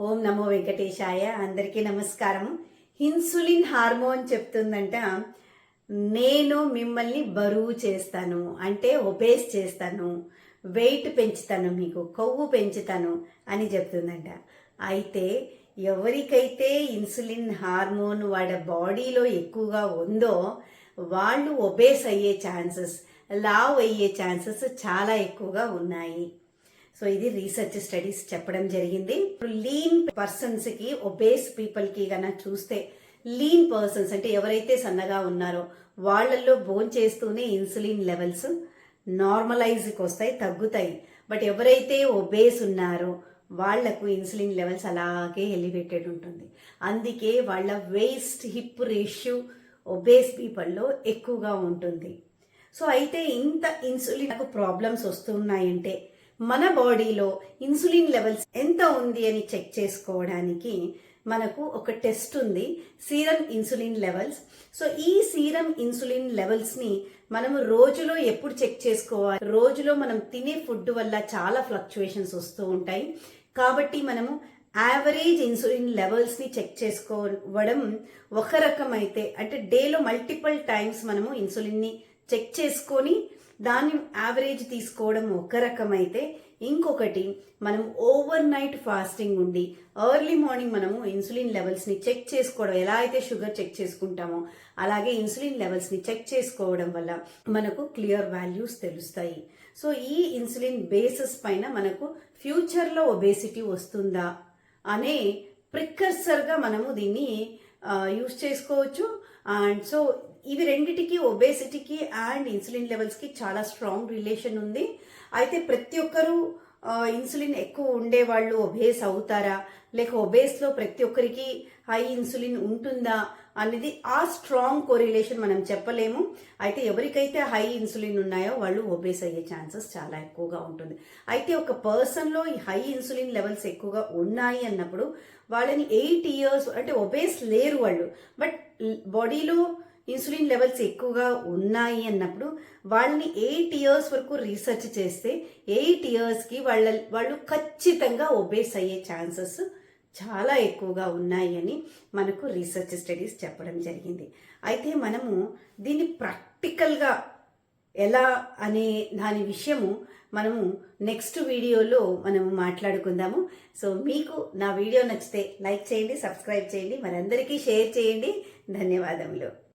ఓం నమో వెంకటేశాయ. అందరికీ నమస్కారం. Insulin hormone చెప్తుందంట, నేను మిమ్మల్ని బరువు చేస్తాను, అంటే ఒబేస్ చేస్తాను, వెయిట్ పెంచుతాను, మీకు కొవ్వు పెంచుతాను అని చెప్తుందంట. అయితే ఎవరికైతే ఇన్సులిన్ హార్మోన్ వాళ్ళ బాడీలో ఎక్కువగా ఉందో వాళ్ళు ఒబేస్ అయ్యే ఛాన్సెస్, లావ్ అయ్యే ఛాన్సెస్ చాలా ఎక్కువగా ఉన్నాయి. సో ఇది రీసెర్చ్ స్టడీస్ చెప్పడం జరిగింది. లీన్ పర్సన్స్ కి, ఒబేస్ పీపుల్ కి గన చూస్తే, లీన్ పర్సన్స్ అంటే ఎవరైతే సన్నగా ఉన్నారో వాళ్ళల్లో బోన్ చేస్తూనే ఇన్సులిన్ లెవెల్స్ నార్మలైజ్కి వస్తాయి, తగ్గుతాయి. బట్ ఎవరైతే ఒబేస్ ఉన్నారో వాళ్లకు ఇన్సులిన్ లెవెల్స్ అలాగే ఎలివేటెడ్ ఉంటుంది. అందుకే వాళ్ళ వేస్ట్ హిప్ రేషియో ఒబేస్ పీపుల్లో ఎక్కువగా ఉంటుంది. సో అయితే ఇంత ఇన్సులిన్ ప్రాబ్లమ్స్ వస్తున్నాయంటే మన బాడీలో ఇన్సులిన్ లెవెల్స్ ఎంత ఉంది అని చెక్ చేసుకోవడానికి మనకు ఒక టెస్ట్ ఉంది, సీరం ఇన్సులిన్ లెవెల్స్. సో ఈ సీరం ఇన్సులిన్ లెవెల్స్ ని మనము రోజులో ఎప్పుడు చెక్ చేసుకోవాలి? రోజులో మనం తినే ఫుడ్ వల్ల చాలా ఫ్లక్చువేషన్స్ వస్తూ ఉంటాయి. కాబట్టి మనము యావరేజ్ ఇన్సులిన్ లెవెల్స్ ని చెక్ చేసుకోవడం ఒక రకమైతే, అంటే డేలో మల్టిపుల్ టైమ్స్ మనము ఇన్సులిన్ ని చెక్ చేసుకొని దాన్ని యావరేజ్ తీసుకోవడం ఒక రకమైతే, ఇంకొకటి మనం ఓవర్ నైట్ ఫాస్టింగ్ ఉండి ఎర్లీ మార్నింగ్ మనము ఇన్సులిన్ లెవెల్స్ ని చెక్ చేసుకోవడం, ఎలా అయితే షుగర్ చెక్ చేసుకుంటామో అలాగే ఇన్సులిన్ లెవెల్స్ ని చెక్ చేసుకోవడం వల్ల మనకు క్లియర్ వాల్యూస్ తెలుస్తాయి. సో ఈ ఇన్సులిన్ బేసిస్ పైన మనకు ఫ్యూచర్ లో ఒబేసిటీ వస్తుందా అనే ప్రికర్సర్ గా మనము దీన్ని యూజ్ చేసుకోవచ్చు. అండ్ సో ఇవి రెండిటికి, ఒబేసిటీకి అండ్ ఇన్సులిన్ లెవెల్స్ కి చాలా స్ట్రాంగ్ రిలేషన్ ఉంది. అయితే ప్రతి ఒక్కరూ ఇన్సులిన్ ఎక్కువ ఉండే వాళ్ళు ఒబేస్ అవుతారా, లేక ఒబేస్ లో ప్రతి ఒక్కరికి హై ఇన్సులిన్ ఉంటుందా అనేది ఆ స్ట్రాంగ్ కోరిలేషన్ మనం చెప్పలేము. అయితే ఎవరికైతే హై ఇన్సులిన్ ఉన్నాయో వాళ్ళు ఒబేస్ అయ్యే ఛాన్సెస్ చాలా ఎక్కువగా ఉంటుంది. అయితే ఒక పర్సన్ లో ఈ హై ఇన్సులిన్ లెవెల్స్ ఎక్కువగా ఉన్నాయి అన్నప్పుడు వాళ్ళని 8 years, అంటే ఒబేస్ లేరు వాళ్ళు, బట్ బాడీలో ఇన్సులిన్ లెవెల్స్ ఎక్కువగా ఉన్నాయి అన్నప్పుడు వాళ్ళని 8 years వరకు రీసెర్చ్ చేస్తే 8 years కి వాళ్ళు ఖచ్చితంగా ఒబేస్ అయ్యే ఛాన్సెస్ చాలా ఎక్కువగా ఉన్నాయి అని మనకు రీసెర్చ్ స్టడీస్ చెప్పడం జరిగింది. అయితే మనము దీన్ని ప్రాక్టికల్గా ఎలా అనే దాని విషయము మనము నెక్స్ట్ వీడియోలో మనము మాట్లాడుకుందాము. సో మీకు నా వీడియో నచ్చితే లైక్ చేయండి, సబ్స్క్రైబ్ చేయండి, మనందరికీ షేర్ చేయండి. ధన్యవాదములు.